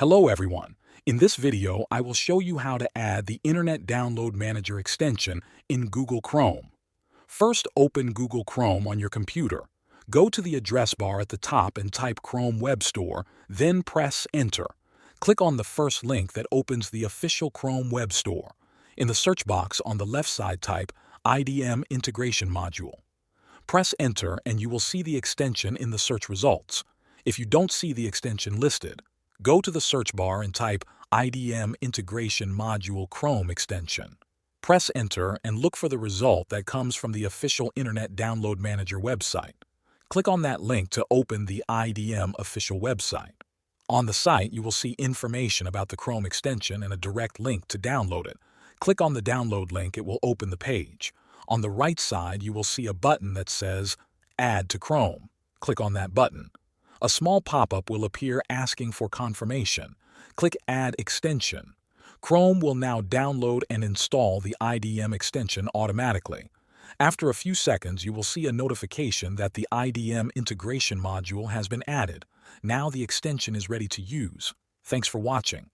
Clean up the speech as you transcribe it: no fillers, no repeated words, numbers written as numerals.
Hello everyone. In this video, I will show you how to add the Internet Download Manager extension in Google Chrome. First, open Google Chrome on your computer. Go to the address bar at the top and type Chrome Web Store, then press Enter. Click on the first link that opens the official Chrome Web Store. In the search box on the left side, type IDM Integration Module. Press Enter and you will see the extension in the search results. If you don't see the extension listed, go to the search bar and type IDM Integration Module Chrome extension. Press Enter and look for the result that comes from the official Internet Download Manager website. Click on that link to open the IDM official website. On the site, you will see information about the Chrome extension and a direct link to download it. Click on the download link, it will open the page. On the right side, you will see a button that says Add to Chrome. Click on that button. A small pop-up will appear asking for confirmation. Click Add Extension. Chrome will now download and install the IDM extension automatically. After a few seconds, you will see a notification that the IDM integration module has been added. Now the extension is ready to use. Thanks for watching.